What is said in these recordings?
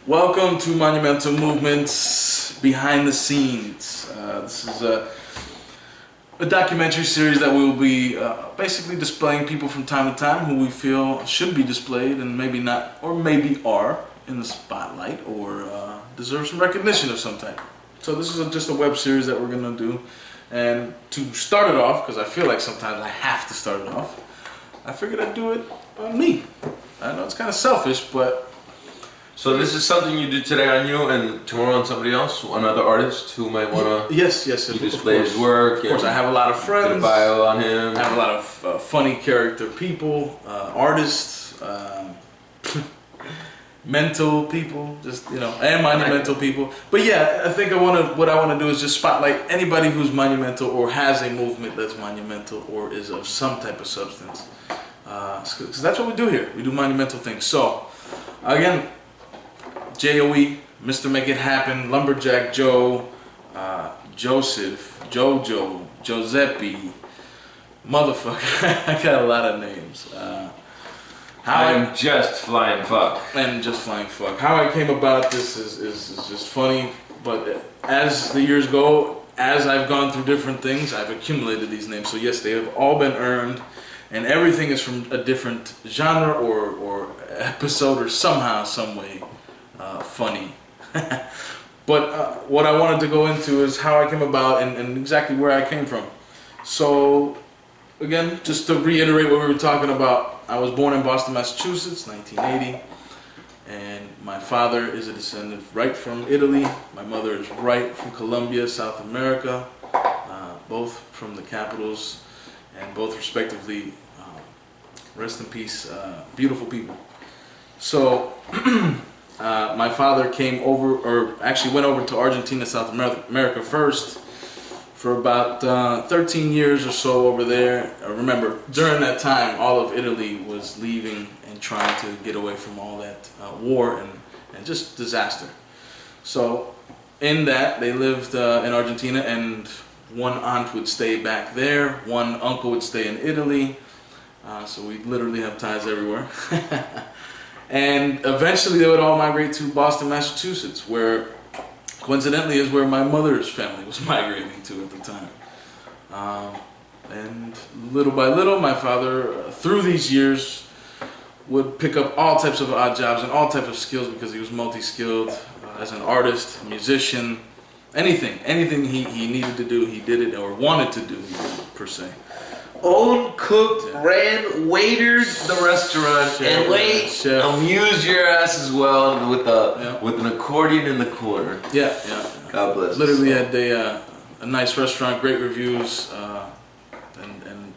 Welcome to Monumental Movements Behind the Scenes. This is a documentary series that we will be basically displaying people from time to time who we feel should be displayed and maybe not, or maybe are in the spotlight or deserve some recognition of some type. So this is just a web series that we're going to do. And to start it off, because I feel like sometimes I have to start it off, I figured I'd do it on me. I know it's kind of selfish, but... So this is something you do today on you and tomorrow on somebody else, another artist who might want to yes, display his work. Of course, I have a lot of friends. Get a bio on him. I have a lot of funny character people, artists, mental people, just and monumental people. But yeah, I think what I want to do is just spotlight anybody who's monumental or has a movement that's monumental or is of some type of substance. Because that's what we do here. We do monumental things. So again, J.O.E, Mr. Make It Happen, Lumberjack Joe, Joseph, Jojo, Giuseppe, motherfucker. I got a lot of names. I'm just flying fuck. And just flying fuck. How I came about this is just funny, but as the years go, as I've gone through different things, I've accumulated these names. So yes, they have all been earned, and everything is from a different genre or episode or somehow, some way funny. But what I wanted to go into is how I came about and exactly where I came from. So again, just to reiterate what we were talking about, I was born in Boston, Massachusetts, 1980, and my father is a descendant right from Italy. My mother is right from Colombia, South America, both from the capitals, and both respectively, rest in peace, beautiful people. So my father came over, or actually went over to Argentina, South America first, for about 13 years or so over there. Remember, during that time, all of Italy was leaving and trying to get away from all that war and just disaster. So in that, they lived in Argentina, and one aunt would stay back there, one uncle would stay in Italy, so we literally have ties everywhere. And eventually they would all migrate to Boston, Massachusetts, where coincidentally is where my mother's family was migrating to at the time. And little by little, my father, through these years, would pick up all types of odd jobs and all types of skills because he was multi-skilled as an artist, musician, anything he needed to do, he did it, or wanted to do, he did it, per se. Owned, cooked, ran, waitered the restaurant, and amused your ass as well with an accordion in the corner. Yeah. God bless. Literally had a nice restaurant, great reviews, and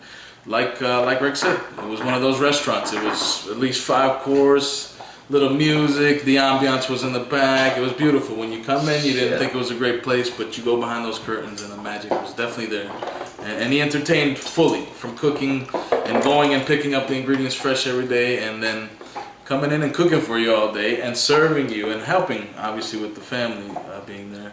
like Rick said, it was one of those restaurants. It was at least 5-course, little music, the ambiance was in the back. It was beautiful. When you come in, you didn't think it was a great place, but you go behind those curtains and the magic was definitely there. And he entertained fully, from cooking and going and picking up the ingredients fresh every day, and then coming in and cooking for you all day and serving you and helping, obviously, with the family being there.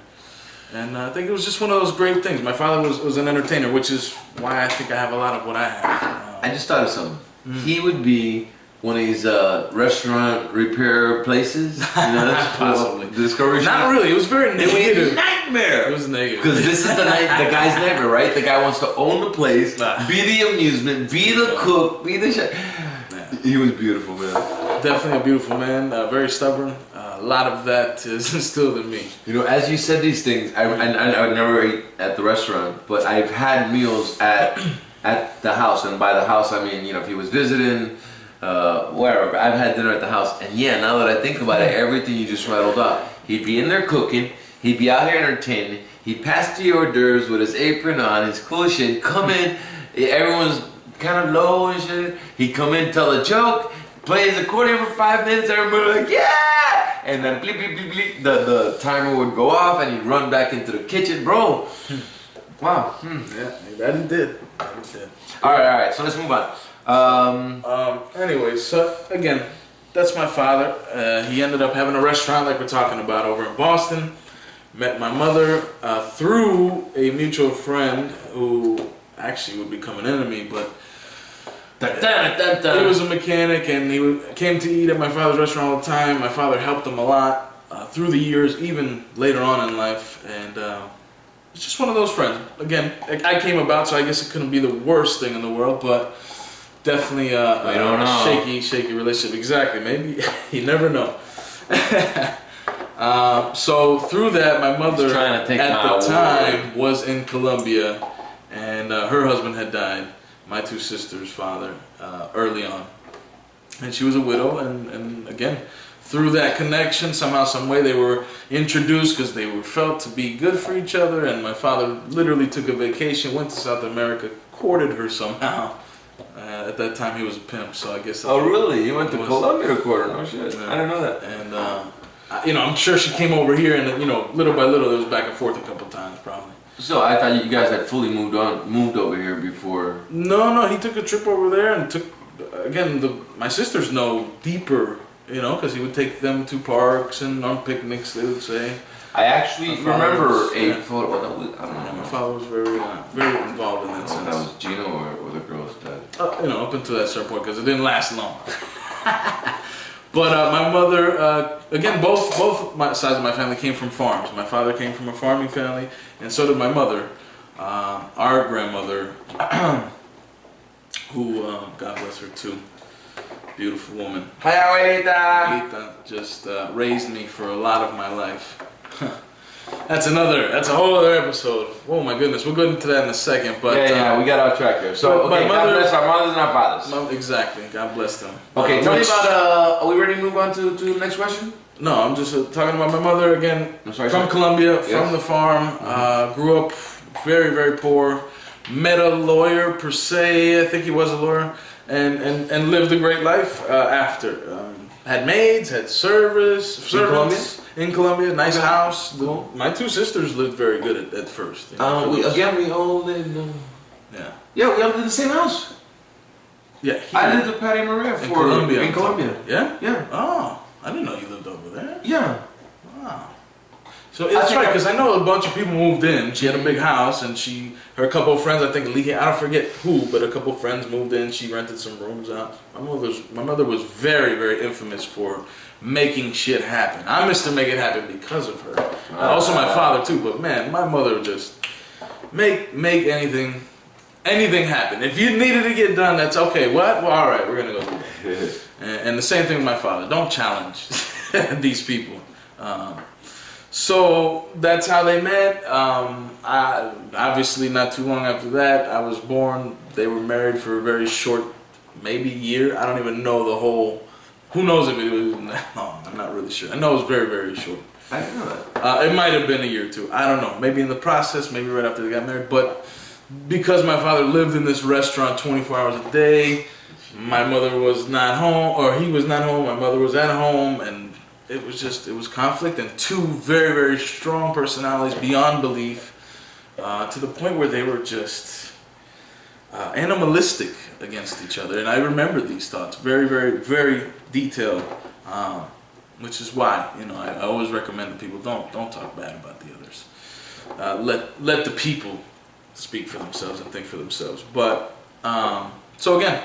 And I think it was just one of those great things. My father was an entertainer, which is why I think I have a lot of what I have. I just thought of something. He would be one of these restaurant repair places, that's possibly. Discovery. Not really. It was very negative. Nightmare. It was negative. Because this is the guy's nightmare, right? The guy wants to own the place, be the amusement, be the cook, be the chef. Yeah. He was beautiful, man. Definitely a beautiful man. Very stubborn. A lot of that is instilled in me. As you said these things, I would never eat at the restaurant, but I've had meals at the house, and by the house I mean if he was visiting. Wherever. I've had dinner at the house, and yeah, now that I think about it, everything you just rattled up. He'd be in there cooking, he'd be out here entertaining, he'd pass the hors d'oeuvres with his apron on, his cool shit, come in, everyone's kind of low and shit, he'd come in, tell a joke, play his accordion for 5 minutes, everybody like, yeah! And then bleep, bleep, bleep, bleep, the timer would go off, and he'd run back into the kitchen, bro. Wow. Yeah, that he did. Alright, so let's move on. Anyway, so again, that's my father. He ended up having a restaurant like we're talking about over in Boston. Met my mother through a mutual friend who actually would become an enemy, but He was a mechanic, and he came to eat at my father's restaurant all the time. My father helped him a lot through the years, even later on in life, and it's just one of those friends. Again, I came about, so I guess it couldn't be the worst thing in the world, but definitely a shaky relationship. Exactly. Maybe you never know. So through that, my mother at the time was in Colombia, and her husband had died, my two sisters' father, early on, and she was a widow. And again, through that connection, somehow, some way, they were introduced because they were felt to be good for each other. And my father literally took a vacation, went to South America, courted her somehow. At that time, he was a pimp, so I guess. Oh, really? You went to Colombia to court her? No shit. I didn't know that. And you know, I'm sure she came over here, and you know, little by little, it was back and forth a couple times, probably. So I thought you guys had fully moved over here before. No, he took a trip over there and took. Again, my sisters know deeper. You know, because he would take them to parks and on picnics, they would say. I actually remember a photo. I don't know. My father was very involved in that sense. That was Gino or the girl's dad? You know, up until that certain point, because it didn't last long. But my mother, again, both sides of my family came from farms. My father came from a farming family, and so did my mother. Our grandmother, who, God bless her too. Beautiful woman. Hi, Abuelita just raised me for a lot of my life. That's a whole other episode. Oh my goodness, we'll go into that in a second. But yeah, we got off track here. So okay, God bless our mothers and our fathers. Exactly, God bless them. Okay, tell me about. Are we ready to move on to the next question? No, I'm just talking about my mother again. From Colombia, from the farm. Grew up very poor. Met a lawyer per se. I think he was a lawyer. And lived a great life after. Had maids, had servants in Colombia, nice house. Cool. My two sisters lived very good at first. You know, we all lived. We all lived in the same house. Yeah, I lived with Patty Maria in Colombia. Yeah? Yeah. Oh, I didn't know you lived over there. Yeah. Wow. So it's right, because I know a bunch of people moved in. She had a big house, and her couple of friends, I think, I don't forget who, but a couple of friends moved in. She rented some rooms out. My mother was very infamous for making shit happen. I'm Mr. Make It Happen because of her. Also my father too, but man, my mother would just make anything happen. If you needed to get done, that's okay. What? Well, all right, we're gonna go do that. And the same thing with my father. Don't challenge these people. So that's how they met. Obviously, not too long after that, I was born. They were married for a very short, maybe year. I don't even know the whole. Who knows if it was that long? I'm not really sure. I know it was very short. I didn't know that. It might have been a year or two. I don't know. Maybe in the process, maybe right after they got married. But because my father lived in this restaurant 24 hours a day, my mother was not home, or he was not home. My mother was at home, and it was conflict, and two very strong personalities beyond belief, to the point where they were just animalistic against each other. And I remember these thoughts very detailed, which is why, you know, I always recommend that people don't talk bad about the others. Let the people speak for themselves and think for themselves. But so again,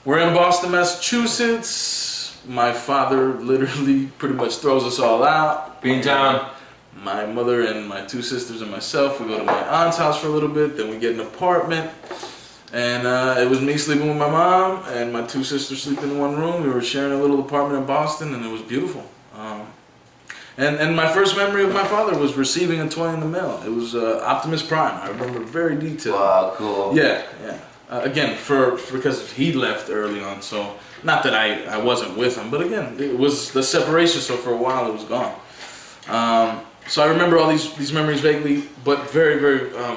we're in Boston, Massachusetts. My father literally pretty much throws us all out. Beantown. My mother and my two sisters and myself, we go to my aunt's house for a little bit, then we get an apartment. And it was me sleeping with my mom and my two sisters sleeping in one room. We were sharing a little apartment in Boston, and it was beautiful. And my first memory of my father was receiving a toy in the mail. It was Optimus Prime. I remember very detailed. Wow, cool. Yeah. Again, because he left early on, so not that I wasn't with him, but again, it was the separation, so for a while it was gone. So I remember all these memories vaguely, but very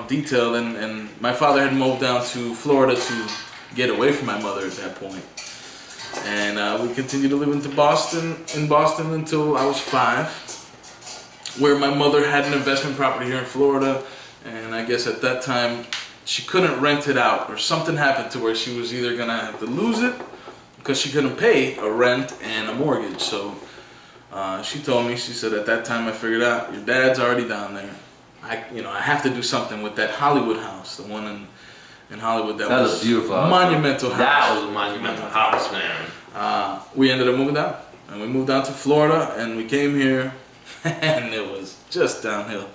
detailed. And my father had moved down to Florida to get away from my mother at that point. And we continued to live in Boston until I was 5, where my mother had an investment property here in Florida. And I guess at that time, she couldn't rent it out, or something happened to where she was either gonna have to lose it because she couldn't pay a rent and a mortgage. So she told me, she said, at that time I figured out, your dad's already down there. I have to do something with that Hollywood house, the one in Hollywood. That was a beautiful house. Monumental house. That was a monumental house, man. We ended up moving down, and we moved down to Florida, and we came here, and it was just downhill.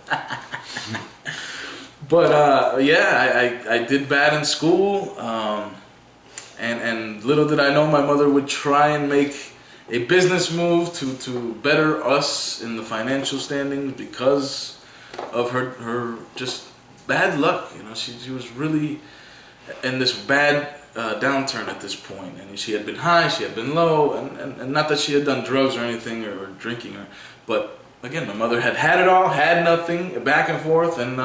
But yeah, I did bad in school, and little did I know my mother would try and make a business move to better us in the financial standings because of her just bad luck. You know, she was really in this bad downturn at this point, and she had been high, she had been low, and not that she had done drugs or anything or drinking, but again, my mother had it all, had nothing, back and forth, and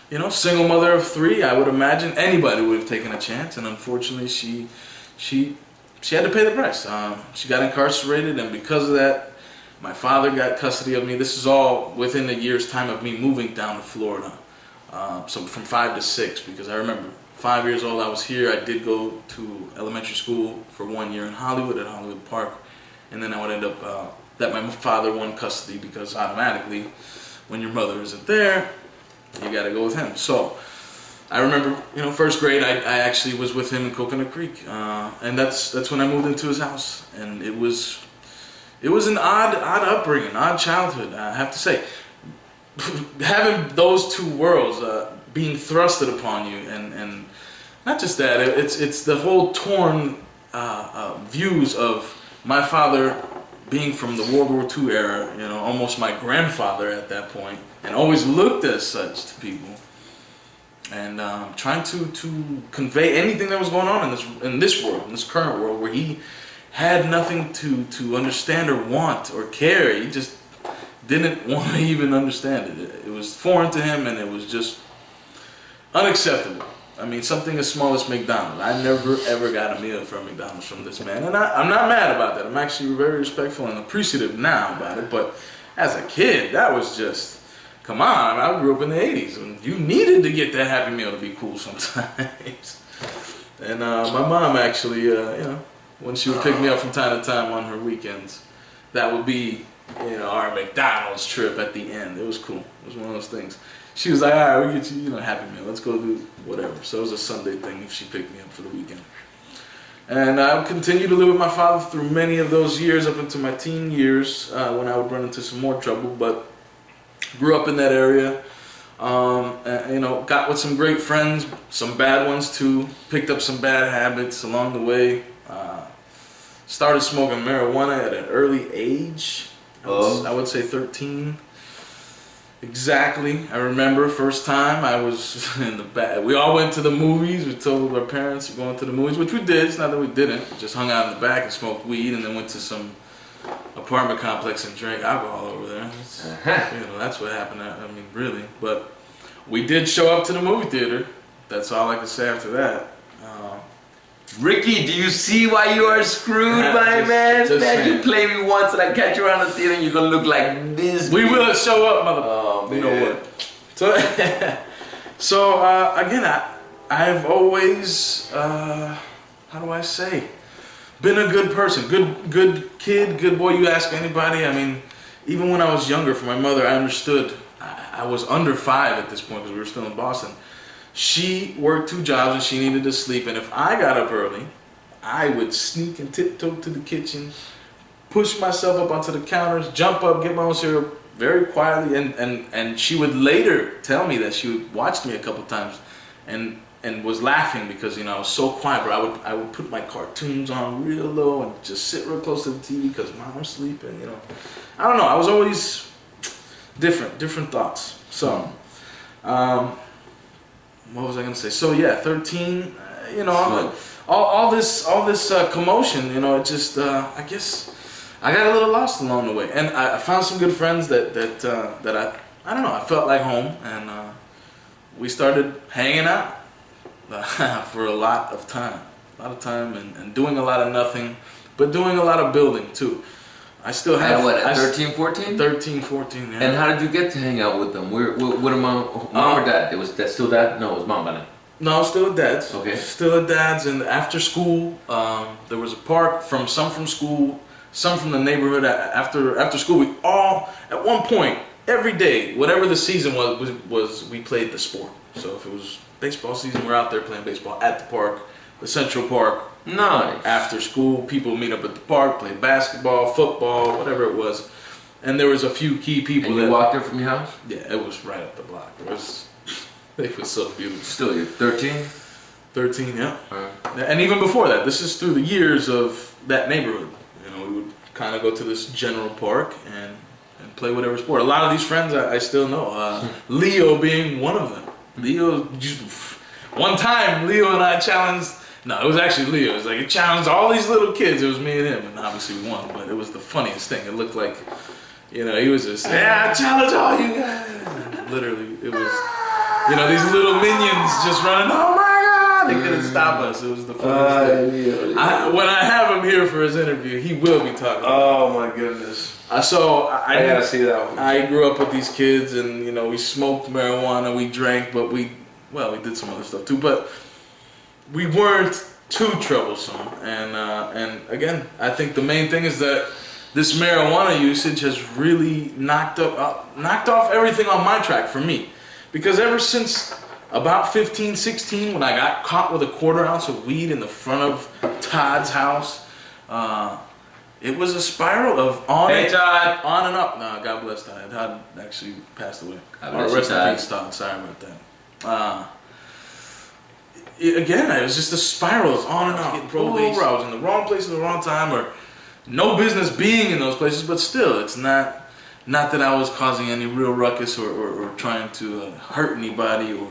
you know, single mother of 3. I would imagine anybody would have taken a chance, and unfortunately, she had to pay the price. She got incarcerated, and because of that, my father got custody of me. This is all within a year's time of me moving down to Florida. So from 5 to 6, because I remember 5 years old, I was here. I did go to elementary school for 1 year in Hollywood at Hollywood Park, and then I would end up that my father won custody, because automatically, when your mother isn't there, you got to go with him. So I remember, you know, first grade, I actually was with him in Coconut Creek, and that's when I moved into his house, and it was an odd upbringing, odd childhood, I have to say. Having those two worlds being thrusted upon you, and not just that, it's the whole torn views of my father being from the World War II era, you know, almost my grandfather at that point, and always looked as such to people, and trying to convey anything that was going on in this world, in this current world, where he had nothing to understand or want or care. He just didn't want to even understand it. It was foreign to him, and it was just unacceptable. I mean, something as small as McDonald's. I never ever got a meal from McDonald's from this man, and I'm not mad about that. I'm actually very respectful and appreciative now about it, but as a kid, that was just, come on. I grew up in the 80s, and you needed to get that Happy Meal to be cool sometimes. And my mom actually, you know, when she would pick me up from time to time on her weekends, that would be, you know, our McDonald's trip at the end. It was cool. It was one of those things. She was like, all right, we'll get you, you know, Happy Meal. Let's go do whatever. So it was a Sunday thing if she picked me up for the weekend. And I would continue to live with my father through many of those years up into my teen years, when I would run into some more trouble. But grew up in that area, and, you know, got with some great friends, some bad ones too. Picked up some bad habits along the way. Started smoking marijuana at an early age. I would say 13. Exactly. I remember first time I was in the back. We all went to the movies. We told our parents we're going to the movies, which we did. It's not that we didn't. We just hung out in the back and smoked weed, and then went to some apartment complex and drank alcohol over there. You know, that's what happened. I mean, really. But we did show up to the movie theater. That's all I can say after that. Ricky, do you see why you are screwed, my man? Man, you play me once and I catch you around the theater and you're gonna look like this. We will show up, mother. Oh, man. You know what? So, again, I've always, how do I say, been a good person, good kid, good boy. You ask anybody. I mean, even when I was younger, for my mother, I understood. I was under 5 at this point because we were still in Boston. She worked 2 jobs and she needed to sleep, and if I got up early, I would sneak and tiptoe to the kitchen, push myself up onto the counters, jump up, get my own cereal very quietly, and she would later tell me that she watched me a couple times and was laughing because, you know, I was so quiet, but I would put my cartoons on real low and just sit real close to the TV because Mom's sleeping, you know. I don't know, I was always different thoughts. So, what was I gonna say? So yeah, 13. You know, all this commotion. You know, it just I guess I got a little lost along the way, and I found some good friends that I don't know. I felt like home, and we started hanging out for a lot of time, and doing a lot of nothing, but doing a lot of building too. I still have... At what, at 13, 14? 13, 14, yeah. And how did you get to hang out with them? What are mom or dad? Was that still dad? No, it was mom by then. No, still at dad's. Okay. Still at dad's, and after school, there was a park, some from school, some from the neighborhood. After school, we all, at one point, every day, whatever the season was we played the sport. So if it was baseball season, we're out there playing baseball at the park, the Central Park. Nice. After school, people meet up at the park, play basketball, football, whatever it was. And there was a few key people. And you walked there from your house? Yeah, it was right up the block. It was so beautiful. Still, you're 13? 13, yeah. Right. And even before that, this is through the years of that neighborhood. You know, we would kind of go to this general park and play whatever sport. A lot of these friends I still know. Leo being one of them. Leo, one time Leo and I challenged, no, it was actually Leo. It was like it challenged all these little kids. It was me and him, and obviously we won, but it was the funniest thing. It looked like, you know, he was just, yeah, I challenge all you guys. And literally, it was, you know, these little minions just running, oh my God, they couldn't stop us. It was the funniest thing. When I have him here for his interview, he will be talking about it. Oh my goodness. So I gotta see that one. I grew up with these kids, and you know, we smoked marijuana, we drank, but we did some other stuff too. But we weren't too troublesome. And again, I think the main thing is that this marijuana usage has really knocked off everything on my track for me, because ever since about 15, 16, when I got caught with a 1/4 ounce of weed in the front of Todd's house. It was a spiral of on and up. No, God bless Todd. Todd actually passed away. Rest in peace, Todd. Sorry about that. Again, it was just a spiral of on and off. Getting pulled over. I was in the wrong place at the wrong time, or no business being in those places. But still, it's not that I was causing any real ruckus or trying to hurt anybody, or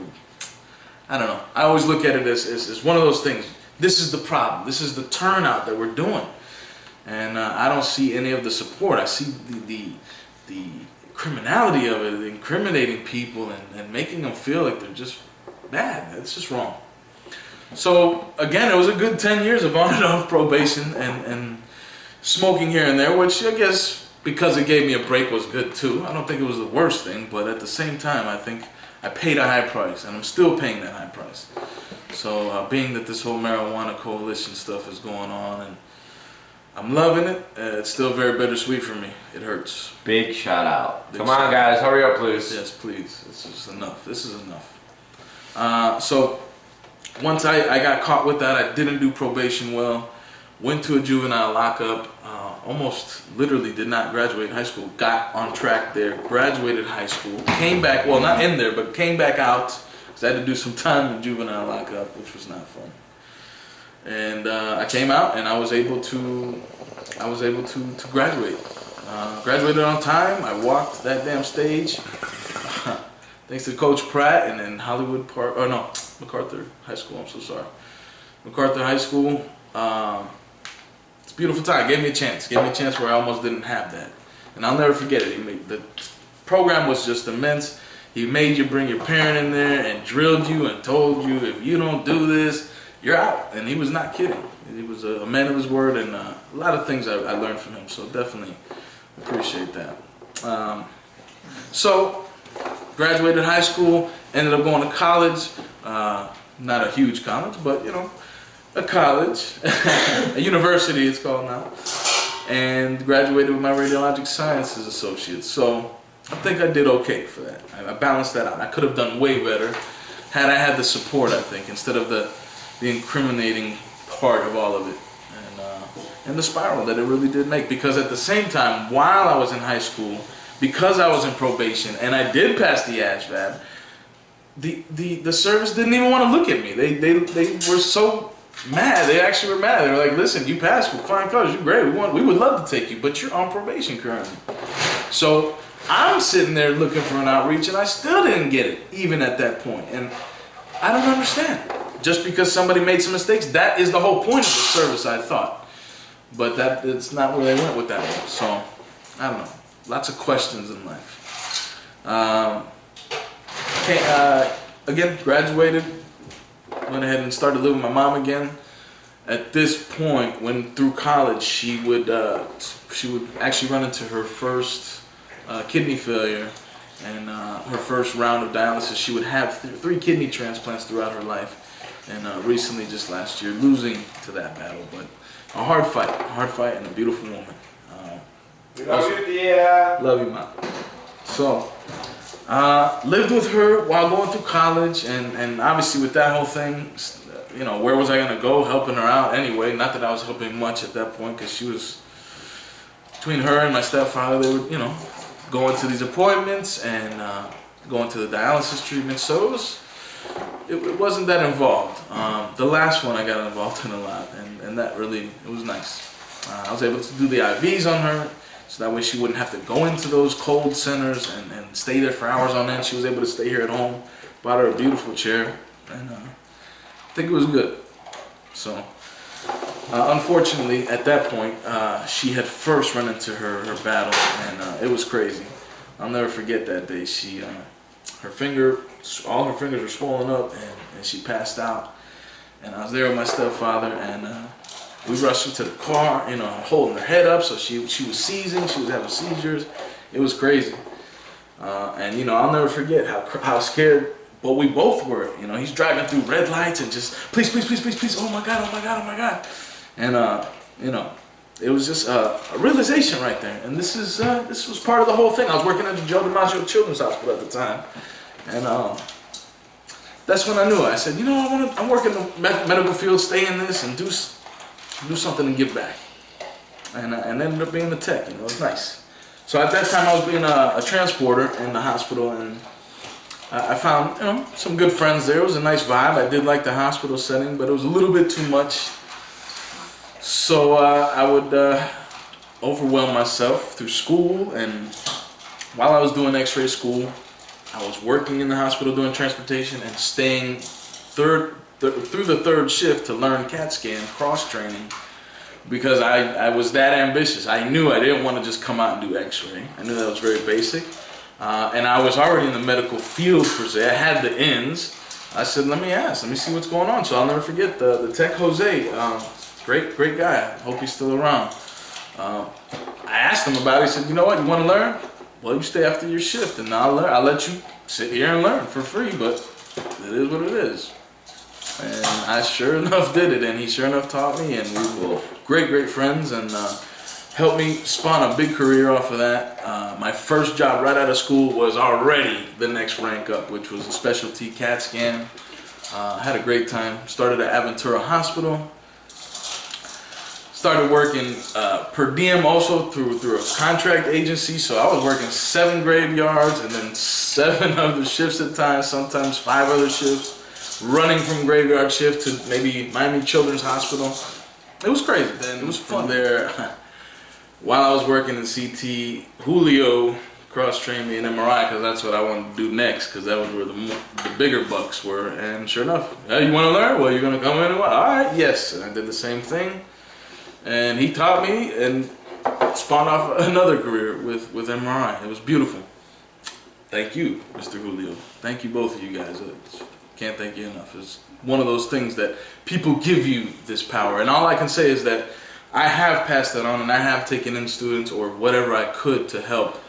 I don't know. I always look at it as one of those things. This is the problem. This is the turnout that we're doing. And I don't see any of the support. I see the criminality of it, incriminating people and making them feel like they're just bad. It's just wrong. So again, it was a good 10 years of on and off probation and smoking here and there, which I guess because it gave me a break was good too. I don't think it was the worst thing, but at the same time, I think I paid a high price, and I'm still paying that high price. So being that this whole marijuana coalition stuff is going on, and I'm loving it. It's still very bittersweet for me. It hurts. Big shout out. Come on, guys. Hurry up, please. Yes, please. This is enough. This is enough. So once I got caught with that, I didn't do probation well. Went to a juvenile lockup. Almost literally did not graduate high school. Got on track there. Graduated high school. Came back. Well, not in there, but came back out. Because I had to do some time in juvenile lockup, which was not fun. And I came out, and I was able to graduate. Graduated on time. I walked that damn stage. Thanks to Coach Pratt and then MacArthur High School. I'm so sorry. MacArthur High School. It's a beautiful time. Gave me a chance. Gave me a chance where I almost didn't have that. And I'll never forget it. The program was just immense. He made you bring your parent in there and drilled you and told you, if you don't do this, you're out. And he was not kidding. He was a man of his word, and a lot of things I learned from him. So definitely appreciate that. So graduated high school, ended up going to college. Not a huge college, but you know, a college, a university it's called now. And graduated with my radiologic sciences associates. So I think I did okay for that. I balanced that out. I could have done way better had I had the support, I think, instead of the incriminating part of all of it, and the spiral that it really did make. Because at the same time, while I was in high school, because I was in probation and I did pass the ASVAB, the service didn't even want to look at me. They were so mad. They actually were mad. They were like, "Listen, you passed with flying colors. You're great. We would love to take you, but you're on probation currently." So I'm sitting there looking for an outreach, and I still didn't get it, even at that point. And I don't understand. Just because somebody made some mistakes, that is the whole point of the service, I thought. But it's not where they went with that one. So, I don't know. Lots of questions in life. Again, graduated. Went ahead and started living with my mom again. At this point, when through college, she would actually run into her first kidney failure. And her first round of dialysis. She would have 3 kidney transplants throughout her life. And recently, just last year, losing to that battle. But a hard fight, and a beautiful woman. We love you, dear. Love you, Mom. So, Lived with her while going through college, and obviously with that whole thing, you know, where was I going to go helping her out anyway? Not that I was helping much at that point, because she was, between her and my stepfather, they would, you know, going to these appointments and going to the dialysis treatment. So it wasn't that involved. The last one I got involved in a lot, and that really, it was nice. I was able to do the IVs on her, so that way she wouldn't have to go into those cold centers and stay there for hours on end. She was able to stay here at home. Bought her a beautiful chair, and I think it was good. So, unfortunately, at that point, she had first run into her battle, and it was crazy. I'll never forget that day. She, all her fingers were swollen up, and she passed out. And I was there with my stepfather, and we rushed her to the car, you know, holding her head up, so she was seizing, she was having seizures. It was crazy. And, you know, I'll never forget how scared, but we both were. You know, he's driving through red lights and just, please, please, please, please, please, oh my God, oh my God, oh my God. And, you know, it was just a realization right there. And this was part of the whole thing. I was working at the J.O.E Children's Hospital at the time. And that's when I knew. I said, you know, I'm working the medical field, stay in this, and do something and give back. And ended up being the tech. You know, it was nice. So at that time, I was being a transporter in the hospital, and I found, you know, some good friends there. It was a nice vibe. I did like the hospital setting, but it was a little bit too much. So I would overwhelm myself through school, and while I was doing X-ray school, I was working in the hospital doing transportation and staying through the third shift to learn CAT scan cross-training, because I was that ambitious. I knew I didn't want to just come out and do X-ray. I knew that was very basic. And I was already in the medical field per se. I had the ins. I said, let me see what's going on. So I'll never forget the tech Jose, great guy. I hope he's still around. I asked him about it. He said, you know what, you want to learn? Well, you stay after your shift and I'll let you sit here and learn for free, but it is what it is. And I sure enough did it, and he sure enough taught me, and we were great friends, and helped me spawn a big career off of that. My first job right out of school was already the next rank up, which was a specialty CAT scan. Had a great time. Started at Aventura Hospital. Started working per diem also through a contract agency, so I was working 7 graveyards and then 7 other shifts at times, sometimes 5 other shifts, running from graveyard shift to maybe Miami Children's Hospital. It was crazy. Then it was fun there. While I was working in CT, Julio cross-trained me in MRI, because that's what I wanted to do next, because that was where the bigger bucks were. And sure enough, hey, you want to learn? Well, you're going to come in and what? All right, yes. And I did the same thing. And he taught me and spawned off another career with MRI. It was beautiful. Thank you, Mr. Julio. Thank you, both of you guys. Can't thank you enough. It's one of those things that people give you this power. And all I can say is that I have passed that on, and I have taken in students or whatever I could to help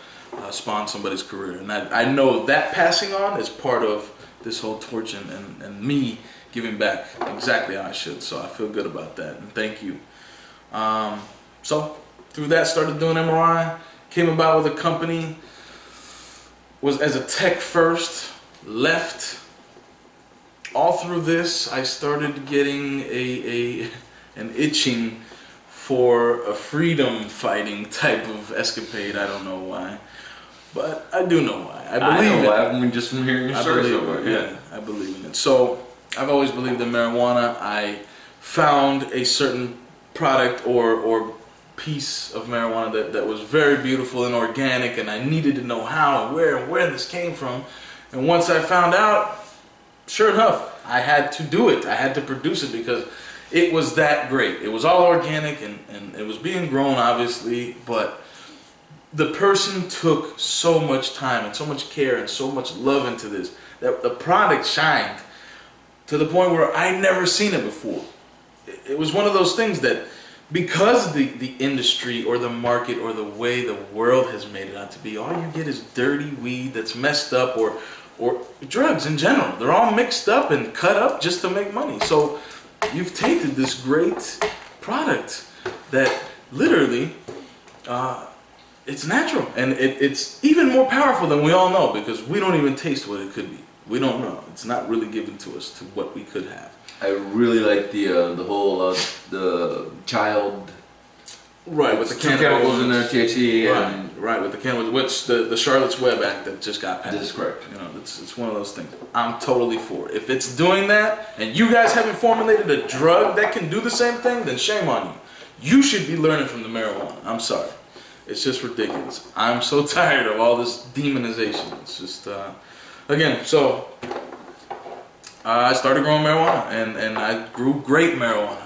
spawn somebody's career. And I know that passing on is part of this whole torch and me giving back exactly how I should. So I feel good about that, and thank you. So through that, started doing MRI, came about with a company, was as a tech first, left. All through this, I started getting an itching for a freedom fighting type of escapade. I don't know why, but I do know why. I believe in it. I mean, just from hearing your story. Yeah, I believe in it. So I've always believed in marijuana. I found a certain product or piece of marijuana that was very beautiful and organic, and I needed to know how and where this came from. And once I found out, sure enough, I had to do it. I had to produce it because it was that great. It was all organic and it was being grown, obviously, but the person took so much time and so much care and so much love into this that the product shined to the point where I'd never seen it before. It was one of those things that, because the industry or the market or the way the world has made it out to be, all you get is dirty weed that's messed up, or drugs in general. They're all mixed up and cut up just to make money. So you've taken this great product that literally it's natural, and it's even more powerful than we all know, because we don't even taste what it could be. We don't know. It's not really given to us to what we could have. I really like the whole the child. Right, with the chemicals in there, THC, and right, with the chemicals, which the Charlotte's Web Act that just got passed. This is correct. You know, it's one of those things. I'm totally for it. If it's doing that, and you guys haven't formulated a drug that can do the same thing, then shame on you. You should be learning from the marijuana. I'm sorry. It's just ridiculous. I'm so tired of all this demonization. It's just, again, so I started growing marijuana, and I grew great marijuana.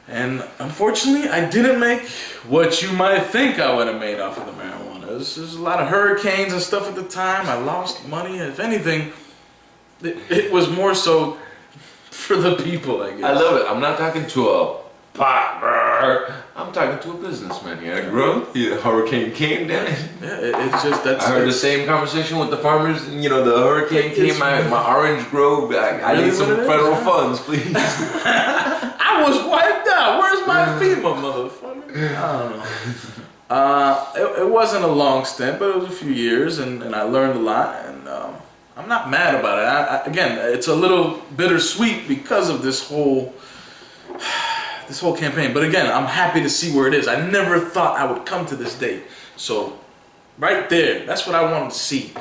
And unfortunately, I didn't make what you might think I would have made off of the marijuana. There's a lot of hurricanes and stuff at the time. I lost money. If anything, it was more so for the people, I guess. I love it. I'm not talking to a pot. I'm talking to a businessman here. I grew up. The hurricane came down. Yeah, it's just that's. I heard the same conversation with the farmers. You know, the hurricane came. My orange grove. I need some federal funds, please. I was wiped out. Where's my FEMA, motherfucker? I don't know. It wasn't a long stint, but it was a few years, and I learned a lot, and I'm not mad about it. Again, it's a little bittersweet because of this whole campaign. But again, I'm happy to see where it is. I never thought I would come to this day. So, right there, that's what I wanted to see.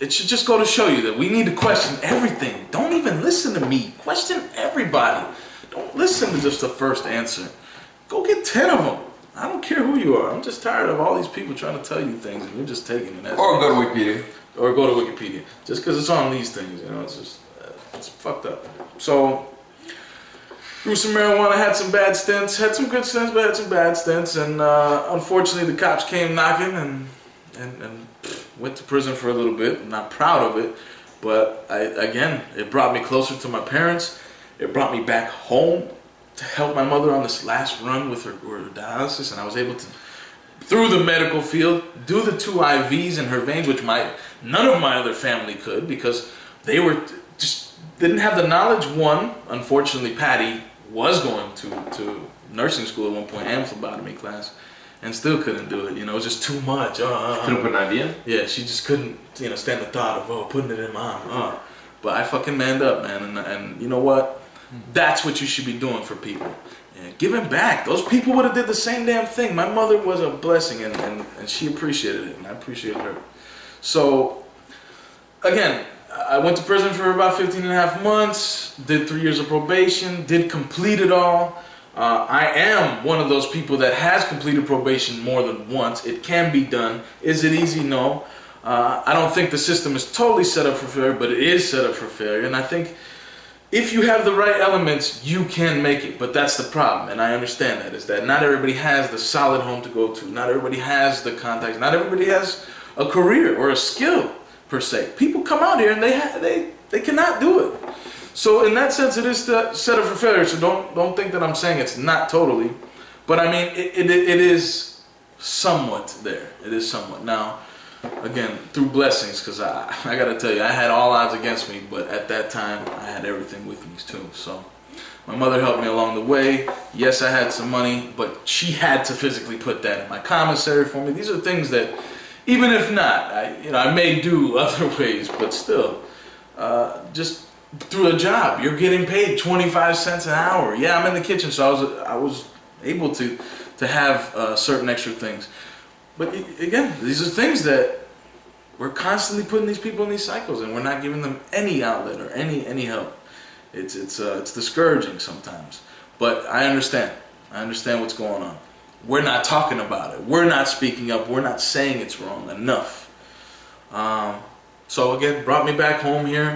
It should just go to show you that we need to question everything. Don't even listen to me. Question everybody. Don't listen to just the first answer. Go get 10 of them. I don't care who you are. I'm just tired of all these people trying to tell you things and you're just taking it. Or go to Wikipedia. Or go to Wikipedia. Just because it's on these things, you know, it's just, it's fucked up. So, grew some marijuana, had some bad stints, had some good stints, but had some bad stints, and unfortunately the cops came knocking and went to prison for a little bit. I'm not proud of it, but again, it brought me closer to my parents. It brought me back home to help my mother on this last run with her dialysis, and I was able to, through the medical field, do the 2 IVs in her veins, which none of my other family could, because they were just didn't have the knowledge. One, unfortunately, Patty was going to nursing school at one point and phlebotomy class, and still couldn't do it. You know, it was just too much. Couldn't put an IV in? Yeah, she just couldn't, you know, stand the thought of putting it in my arm. But I fucking manned up, man, and you know what? That's what you should be doing for people. And giving back. Those people would have did the same damn thing. My mother was a blessing, and she appreciated it, and I appreciated her. So, again, I went to prison for about 15 and a half months, did 3 years of probation, did complete it all. I am one of those people that has completed probation more than once. It can be done. Is it easy? No. I don't think the system is totally set up for failure, but it is set up for failure. And I think if you have the right elements, you can make it. But that's the problem, and I understand that, is that not everybody has the solid home to go to. Not everybody has the contacts. Not everybody has a career or a skill, per se. People come out here and they cannot do it. So in that sense, it is set up for failure. So don't think that I'm saying it's not totally, but I mean it is somewhat there. It is somewhat. Now, again, through blessings, because I got to tell you, I had all odds against me, but at that time I had everything with me too. So my mother helped me along the way. Yes, I had some money, but she had to physically put that in my commissary for me. These are things that, even if not, I may do other ways, but still, just through a job, you're getting paid 25 cents an hour. Yeah, I'm in the kitchen, so I was able to have certain extra things. But again, these are things that we're constantly putting these people in these cycles, and we're not giving them any outlet or any help. It's discouraging sometimes, but I understand. I understand what's going on. We're not talking about it. We're not speaking up. We're not saying it's wrong enough. So again, brought me back home here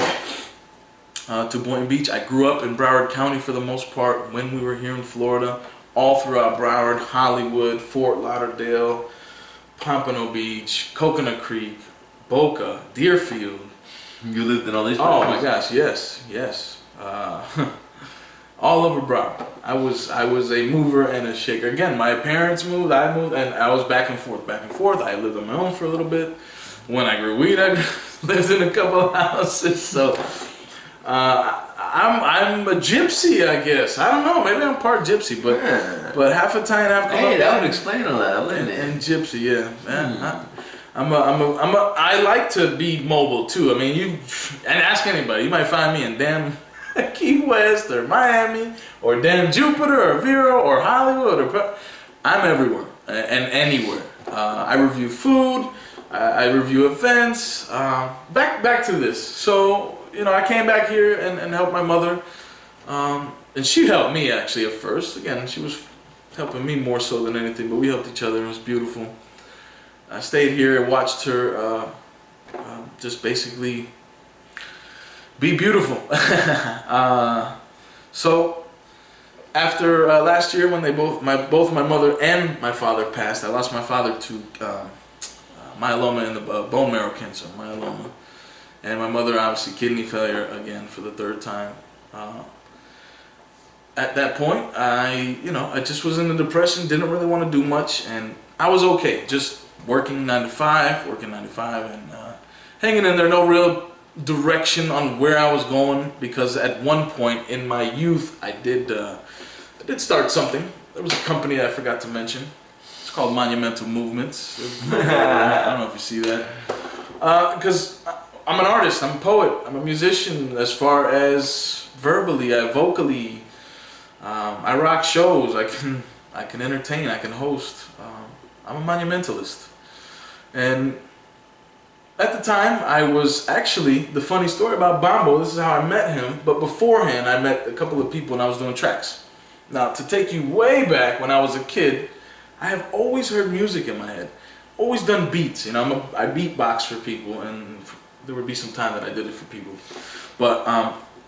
to Boynton Beach. I grew up in Broward County for the most part when we were here in Florida. All throughout Broward, Hollywood, Fort Lauderdale, Pompano Beach, Coconut Creek, Boca, Deerfield. You lived in all these places? Oh my gosh, yes. All over Broward. I was a mover and a shaker. Again, my parents moved, I moved, and I was back and forth. I lived on my own for a little bit. When I grew weed, I lived in a couple of houses. So I'm a gypsy, I guess. I don't know. Maybe I'm part gypsy, but half Italian, half Colombian. Hey, that would explain all that, wouldn't it? And gypsy, yeah, man. I like to be mobile too. I mean, and ask anybody. You might find me in damn Key West or Miami or damn Jupiter or Vero or Hollywood I'm everywhere and anywhere. I review food. I review events. Back to this. So, you know, I came back here and helped my mother. And she helped me actually at first. Again, she was helping me more so than anything, but we helped each other. It was beautiful. I stayed here and watched her just basically be beautiful. So after last year, when both my mother and my father passed, I lost my father to myeloma in the bone marrow cancer, myeloma, and my mother obviously kidney failure again for the third time. At that point, I just was in a depression, didn't really want to do much, and I was okay, just working 9 to 5, and hanging in there, no real direction on where I was going, because at one point in my youth, I did start something. There was a company I forgot to mention. It's called Monumental Movements. I don't know if you see that. Because I'm an artist, I'm a poet, I'm a musician as far as verbally, vocally. I rock shows, I can entertain, I can host. I'm a monumentalist. And at the time, I was actually, the funny story about Bombo, this is how I met him, but beforehand I met a couple of people and I was doing tracks. Now, to take you way back when I was a kid, I have always heard music in my head. Always done beats, you know, I beatbox for people, and there would be some time that I did it for people. But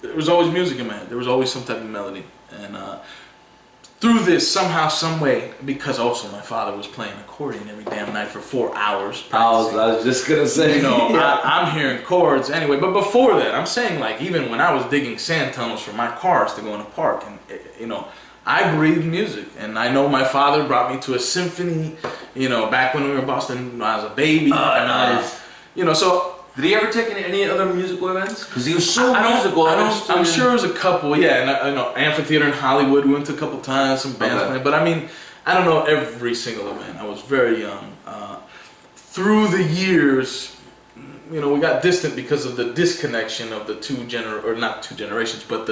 there was always music in my head. There was always some type of melody. And through this, somehow, some way, because also my father was playing accordion every damn night for 4 hours practicing. I was just gonna say, you know, I'm hearing chords anyway. But before that, I'm saying, like, even when I was digging sand tunnels for my cars to go in the park, and you know, I breathed music. And I know my father brought me to a symphony, you know, back when we were in Boston when I was a baby. Nice. You know, so. Did he ever take any other musical events? Because he was so musical. I'm sure it was a couple, yeah. And I know amphitheater in Hollywood, we went to a couple times, some bands playing. But I mean, I don't know every single event. I was very young. Through the years, you know, we got distant because of the disconnection of the not two generations, but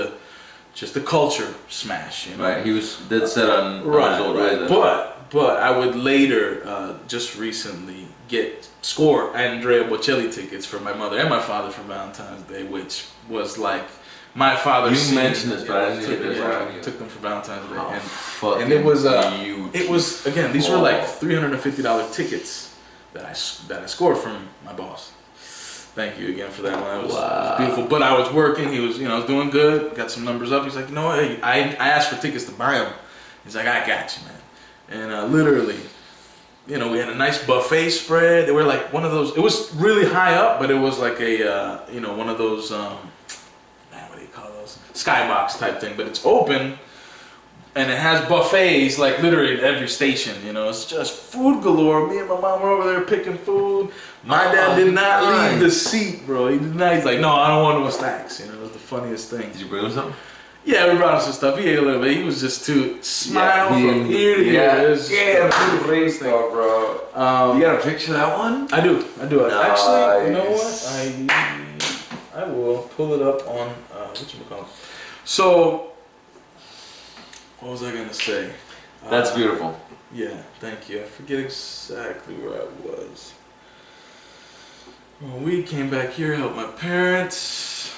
just the culture smash. You know? Right. He was dead set on his old ways. But I would later, just recently, score Andrea Bocelli tickets for my mother and my father for Valentine's Day, which was like my father's. You mentioned this, but I didn't took them for Valentine's Day, and it was again, these were like $350 tickets that I scored from my boss. Thank you again for that one. It was beautiful. But I was working. He was, I was doing good. Got some numbers up. He's like, you know what? Hey, I asked for tickets to buy them. He's like, I got you, man. And literally, we had a nice buffet spread. They were like one of those. It was really high up, but it was like a, one of those, what do you call those? Skybox type thing. But it's open, and it has buffets like literally at every station. It's just food galore. Me and my mom were over there picking food. My dad did not leave the seat, bro. He did not. He's like, no, I don't want no snacks. It was the funniest thing. Did you bring him something? Yeah, we brought him some stuff. He ate a little bit. He was just too smile from ear to ear. Bro. You got a picture of that one? I do. Nice. Actually, you know what? I will pull it up on whatchamacallit. So, what was I gonna say? That's beautiful. Yeah, thank you. I forget exactly where I was. Well, we came back here, helped my parents.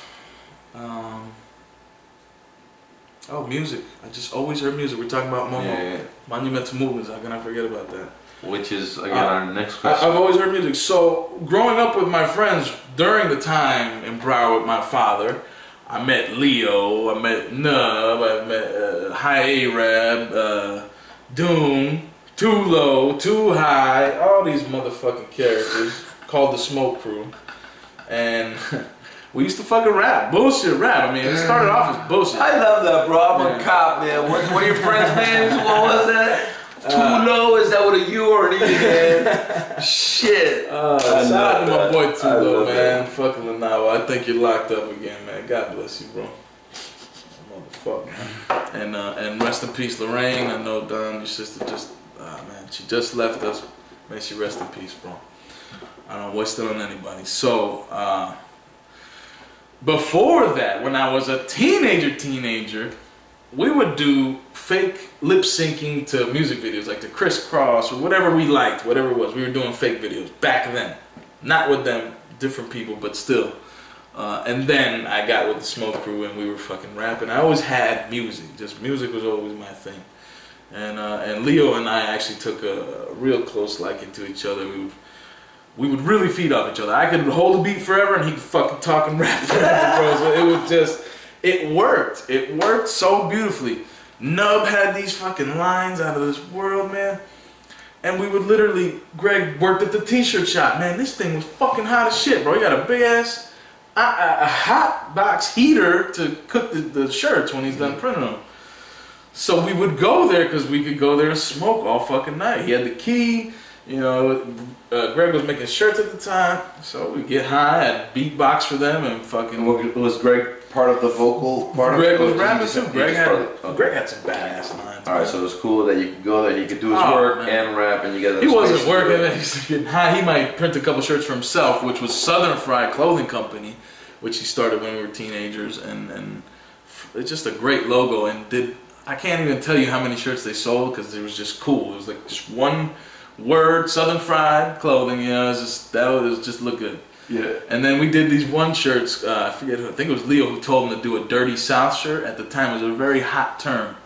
Oh, music. I just always heard music. We're talking about Monumental Movements. How can I forget about that? Which is, again, our next question. I've always heard music. So, growing up with my friends, during the time in Broward with my father, I met Leo, I met Nub, I met High A-Rab, Doom, Too Low, Too High, all these motherfucking characters called the Smoke Crew. And we used to fucking rap, bullshit rap. I mean, it started off as bullshit. I love that, bro. I'm a cop, man. What are your friends' names? What was that? Too Low, is that with a U or an E again? Shit. Shout out to my boy too, though, man. That. Fucking Lanawa. I think you're locked up again, man. God bless you, bro. Motherfucker. And rest in peace, Lorraine. I know Don, your sister, just man, she just left us. May she rest in peace, bro. I don't waste it on anybody. So before that, when I was a teenager, we would do fake lip syncing to music videos, like the Crisscross or whatever we liked, whatever it was. We were doing fake videos back then. Not with them, different people, but still. And then I got with the Smoke Crew and we were fucking rapping. I always had music. Just music was always my thing. And Leo and I actually took a real close liking to each other. We would really feed off each other. I could hold a beat forever and he could fucking talk and rap forever, bro. So it was just, it worked. It worked so beautifully. Nub had these fucking lines out of this world, man. And we would literally, Greg worked at the t-shirt shop. Man, this thing was fucking hot as shit, bro. He got a big ass, a hot box heater to cook the shirts when he's done printing them. So we would go there because we could go there and smoke all fucking night. He had the key, you know, Greg was making shirts at the time. So we get high, had beatbox for them and fucking... Was Greg part of the vocal part Greg of it? was rapping too. Greg had some Okay. badass lines. Alright, so it was cool that you could go there, he could do his work and rap, and you get. He wasn't working, man. He's getting high. He might print a couple shirts for himself, which was Southern Fried Clothing Company, which he started when we were teenagers, and it's just a great logo. And I can't even tell you how many shirts they sold because it was just cool. It was like just one word, Southern Fried Clothing. You know, it was just look good. Yeah. And then we did these one shirts. I forget who. I think it was Leo who told him to do a Dirty South shirt. At the time, it was a very hot term.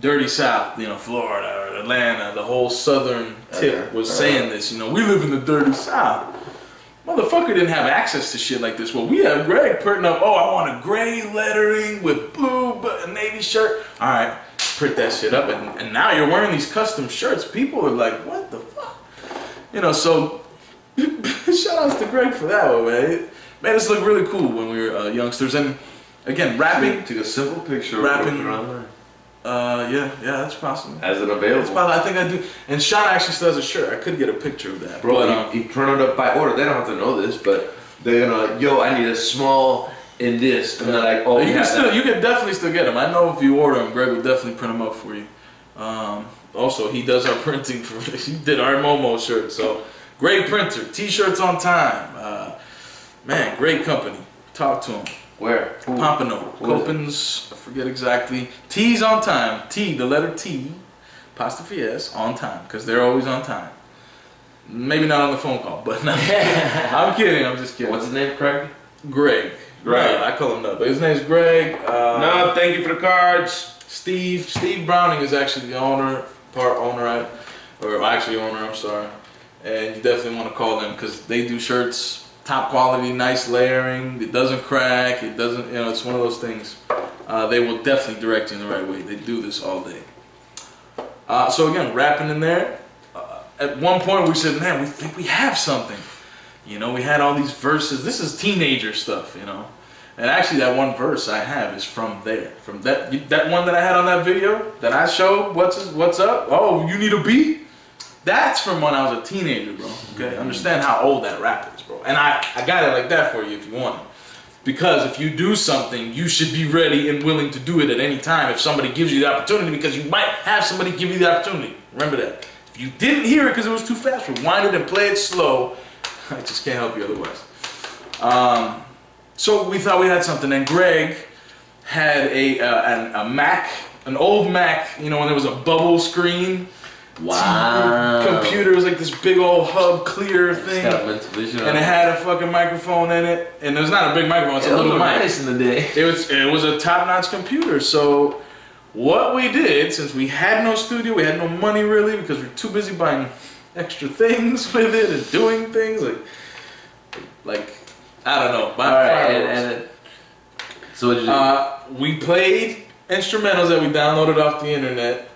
Dirty South, you know, Florida or Atlanta, the whole southern tip was saying this, you know, we live in the Dirty South. Motherfucker didn't have access to shit like this. Well, we have Greg printing up, oh, I want a gray lettering with blue navy shirt. All right, print that shit up. And now you're wearing these custom shirts. People are like, what the fuck? You know, so shout outs to Greg for that one, man. It made us look really cool when we were youngsters. And again, rapping. Took a simple picture rapping. of it online. Yeah, that's possible. As it available. It's possible. I think I do. And Sean actually still has a shirt. I could get a picture of that. Bro, but, he printed up by order. They don't have to know this, but they're gonna, yo, I need a small in this. And they're like, oh, you can definitely still get them. I know if you order them, Greg will definitely print them up for you. Also, he does our printing he did our Momo shirt. So, great printer. T-shirts on time. Man, great company. Talk to him. Where? Pompano. Copens, I forget exactly. T's on time. T, the letter T, apostrophe S, on time. Because they're always on time. Maybe not on the phone call, but no. I'm kidding, I'm just kidding. What's his name, Craig? Greg. I call him Nub, but his name's Greg. No, thank you for the cards. Steve Browning is actually the owner, I'm sorry. And you definitely want to call them because they do shirts. Top quality, nice layering. It doesn't crack. It doesn't, you know, it's one of those things. They will definitely direct you in the right way. They do this all day. So again, rapping in there. At one point we said, man, we think we have something. You know, we had all these verses. This is teenager stuff, you know. And actually that one verse I have is from there. From that one that I had on that video that I showed, what's up? Oh, you need a beat? That's from when I was a teenager, bro. Okay, understand how old that rap is, bro. And I got it like that for you if you want it. Because if you do something, you should be ready and willing to do it at any time if somebody gives you the opportunity, because you might have somebody give you the opportunity. Remember that. If you didn't hear it because it was too fast, rewind it and play it slow. I just can't help you otherwise. So we thought we had something, and Greg had a Mac, an old Mac, you know, when there was a bubble screen. Wow. Computer was like this big old hub clear thing, Mental vision and it had a fucking microphone in it, and it was not a big microphone, it's a little mic. Nice in the day. It was a top-notch computer. So what we did, since we had no studio, we had no money really, because we were too busy buying extra things with it and doing things like I don't know. So what did you do? We played instrumentals that we downloaded off the internet.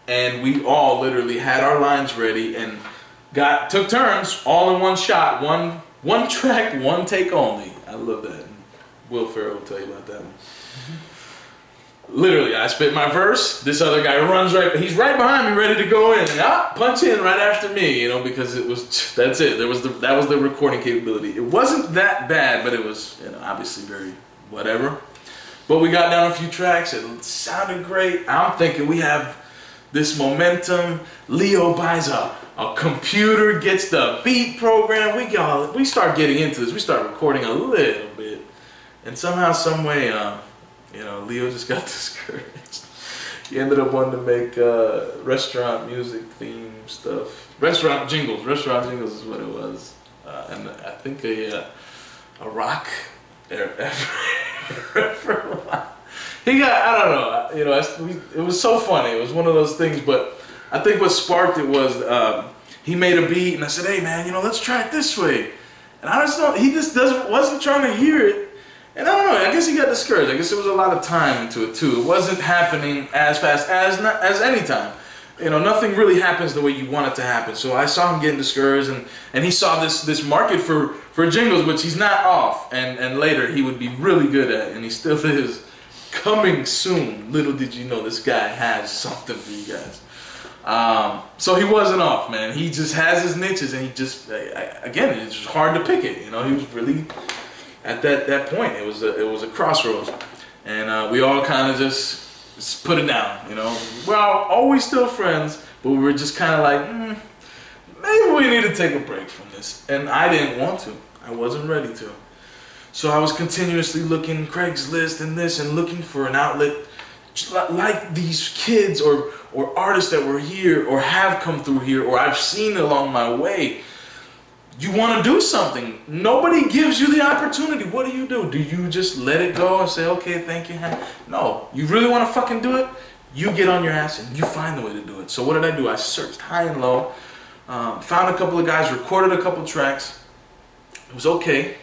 And we all literally had our lines ready and took turns all in one shot, one track, one take only. I love that. Will Ferrell will tell you about that one. Literally, I spit my verse. This other guy runs right. He's right behind me, ready to go in, and punch in right after me. You know, because it was that's it. That was the recording capability. It wasn't that bad, but it was, you know, obviously very whatever. But we got down a few tracks. It sounded great. I'm thinking we have this momentum. Leo buys a computer, gets the beat program. We start getting into this. We start recording a little bit, and somehow, some way. You know, Leo just got discouraged. He ended up wanting to make restaurant music theme stuff. Restaurant jingles is what it was. And I think a rock. He got, I don't know, you know, it was so funny. It was one of those things, but I think what sparked it was he made a beat, and I said, hey man, you know, let's try it this way. And I just don't, he just wasn't trying to hear it. And I don't know, I guess he got discouraged. I guess there was a lot of time into it too. It wasn't happening as fast as any time. You know, nothing really happens the way you want it to happen. So I saw him getting discouraged, and he saw this market for jingles, which he's not off. And later he would be really good at, and he still is. Coming soon. Little did you know, this guy has something for you guys. So he wasn't off, man. He just has his niches, and he just, again, it's just hard to pick it. You know, he was really... At that point, it was a crossroads, and we all kind of just put it down. You know, we're always still friends, but we were just kind of like, maybe we need to take a break from this. And I didn't want to. I wasn't ready to. So I was continuously looking Craigslist and this, and looking for an outlet like these kids or artists that were here or have come through here or I've seen along my way. You want to do something. Nobody gives you the opportunity. What do? Do you just let it go and say, okay, thank you? No. You really want to fucking do it? You get on your ass and you find the way to do it. So what did I do? I searched high and low, found a couple of guys, recorded a couple tracks. It was okay.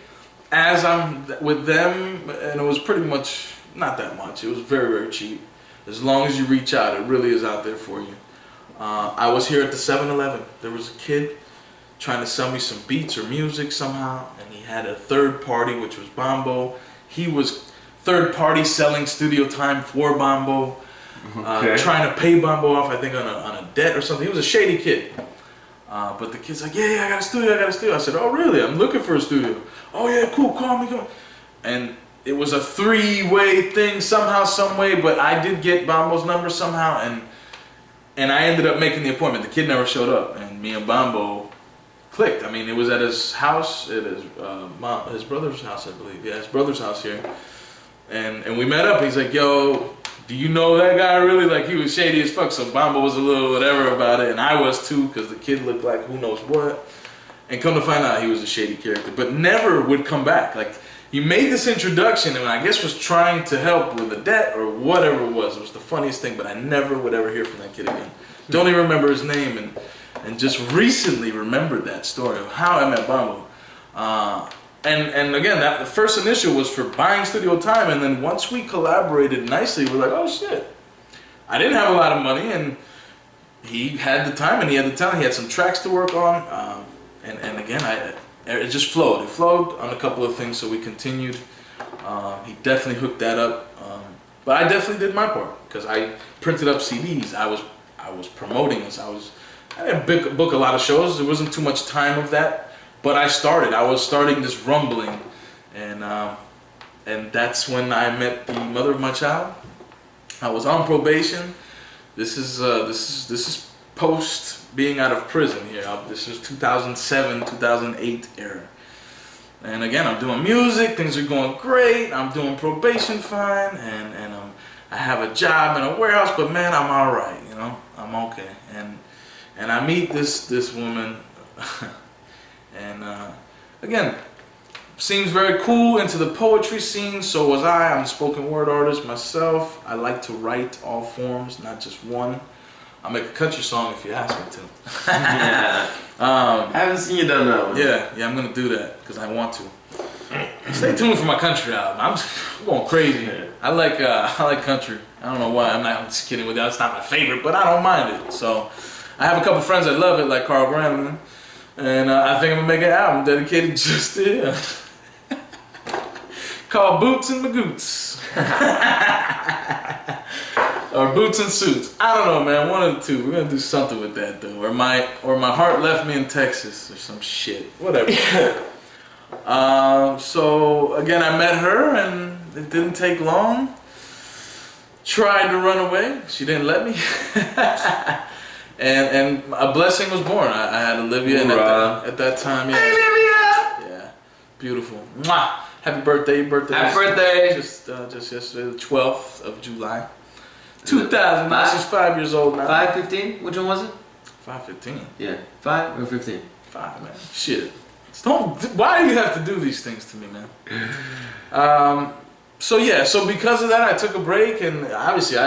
As I'm with them, and it was pretty much not that much. It was very, very cheap. As long as you reach out, it really is out there for you. I was here at the 7-Eleven. There was a kid trying to sell me some beats or music somehow, and he had a third party, which was Bombo. He was third party selling studio time for Bombo, trying to pay Bombo off, I think, on a debt or something. He was a shady kid. But the kid's like, yeah, I got a studio. I said, oh really? I'm looking for a studio. Oh yeah, cool, call me. And it was a three-way thing somehow, some way, but I did get Bombo's number somehow, and I ended up making the appointment. The kid never showed up, and me and Bombo clicked. I mean, it was at his house, at his brother's house, I believe. Yeah, his brother's house here. And we met up. He's like, yo, do you know that guy really? Like, he was shady as fuck, so Bombo was a little whatever about it, and I was too, because the kid looked like who knows what. And come to find out, he was a shady character, but never would come back. Like, he made this introduction, and I guess was trying to help with a debt or whatever it was. It was the funniest thing, but I never would ever hear from that kid again. Don't even remember his name, and just recently remembered that story of how I met Bombo. And again, the first initial was for buying studio time, and then once we collaborated nicely, we're like, oh shit. I didn't have a lot of money, and he had the time, and he had the talent. He had some tracks to work on, and again, it just flowed. It flowed on a couple of things, so we continued. He definitely hooked that up, but I definitely did my part because I printed up CDs. I was promoting this. I didn't book a lot of shows. There wasn't too much time of that. But I was starting this rumbling, and that's when I met the mother of my child. I was on probation. This is post being out of prison here. This is 2007, 2008 era. And again, I'm doing music. Things are going great. I'm doing probation fine, and I have a job in a warehouse. But man, I'm all right. You know, I'm okay. And I meet this woman. And again, seems very cool, into the poetry scene. So was I. I'm a spoken word artist myself. I like to write all forms, not just one. I'll make a country song if you ask me to. Yeah. I haven't seen you done that one. Yeah, I'm gonna do that because I want to. Stay tuned for my country album. I'm going crazy. I like country. I don't know why. I'm just kidding with that. It's not my favorite, but I don't mind it. So I have a couple friends that love it, like Carl Brandon. And I think I'm gonna make an album dedicated just to him. Called Boots and Magoots. Or boots and suits. I don't know, man. One of the two. We're gonna do something with that though. Or my heart left me in Texas or some shit. Whatever. So again, I met her and it didn't take long. Tried to run away. She didn't let me. and a blessing was born. I had Olivia, and at that time, yeah. Hey, Olivia! Yeah, beautiful. Mwah! Happy birthday! Birthday! Happy birthday! Just yesterday, the 12th of July, 2000. She's 5 years old now. 5:15. Which one was it? 5:15. Yeah, 5 or 15. 5, man. Shit. Why do you have to do these things to me, man? So yeah, so because of that, I took a break, and obviously,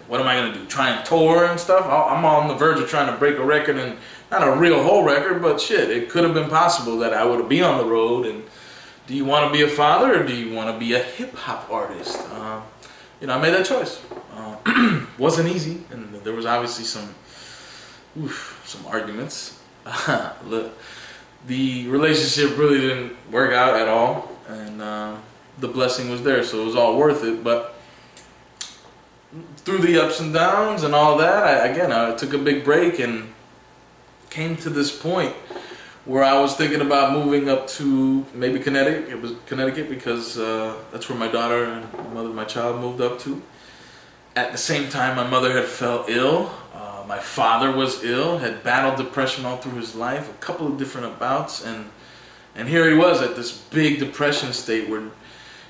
what am I gonna do? Try and tour and stuff? I'm on the verge of trying to break a record, and not a real whole record, but shit, it could have been possible that I would be on the road. And do you want to be a father, or do you want to be a hip hop artist? You know, I made that choice. Wasn't easy, and there was obviously some arguments. The relationship really didn't work out at all, and the blessing was there, so it was all worth it. But through the ups and downs and all that, I took a big break and came to this point where I was thinking about moving up to maybe Connecticut. It was Connecticut because that's where my daughter and the mother of my child moved up to. At the same time, my mother had fell ill. My father was ill, had battled depression all through his life, a couple of different bouts, and here he was at this big depression state where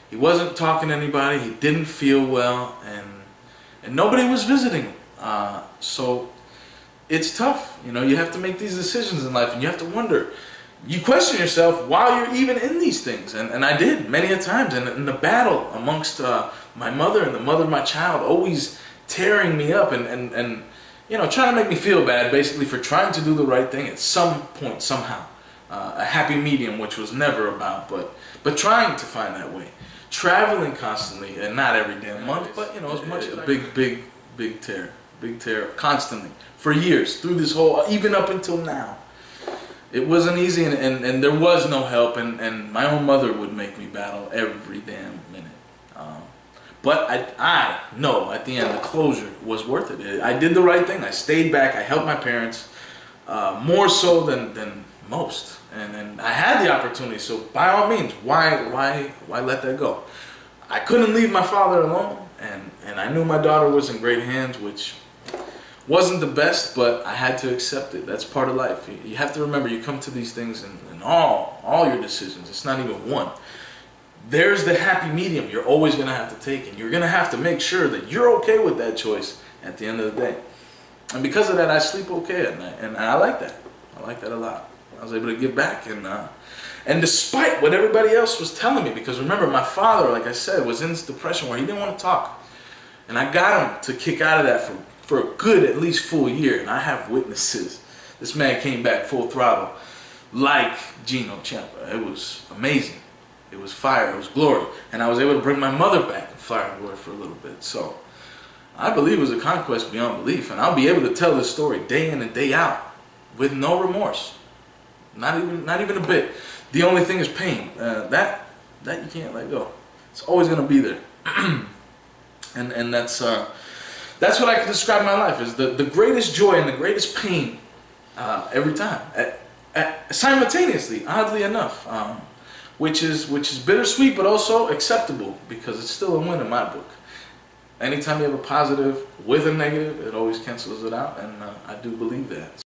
he wasn't talking to anybody, he didn't feel well, and nobody was visiting him. So it's tough, you know. You have to make these decisions in life, and you have to wonder. You question yourself while you're even in these things, and I did many a times. And in the battle amongst my mother and the mother of my child, always tearing me up and you know, trying to make me feel bad, basically, for trying to do the right thing at some point, somehow. A happy medium, which was never about, but trying to find that way. Traveling constantly, and not every damn month, but, you know, as much a big tear, constantly, for years, through this whole, even up until now. It wasn't easy, and there was no help, and my own mother would make me battle every damn minute. But I know at the end the closure was worth it. I did the right thing. I stayed back. I helped my parents more so than most, and I had the opportunity. So by all means, why let that go? I couldn't leave my father alone, and I knew my daughter was in great hands, which wasn't the best, but I had to accept it. That's part of life. You have to remember, you come to these things in all your decisions. It's not even one. There's the happy medium you're always going to have to take, and you're going to have to make sure that you're okay with that choice at the end of the day. And because of that, I sleep okay at night, and I like that. I like that a lot. I was able to give back, and despite what everybody else was telling me, because remember, my father, like I said, was in this depression where he didn't want to talk, and I got him to kick out of that for a good, at least, full year, and I have witnesses. This man came back full throttle, like Gino Ciampa. It was amazing. It was fire, it was glory. And I was able to bring my mother back in fire and glory for a little bit. So I believe it was a conquest beyond belief. And I'll be able to tell this story day in and day out with no remorse. Not even a bit. The only thing is pain. That you can't let go. It's always going to be there. and that's what I can describe my life as the greatest joy and the greatest pain every time. Simultaneously, oddly enough. Which is bittersweet, but also acceptable, because it's still a win in my book. Anytime you have a positive with a negative, it always cancels it out, and I do believe that.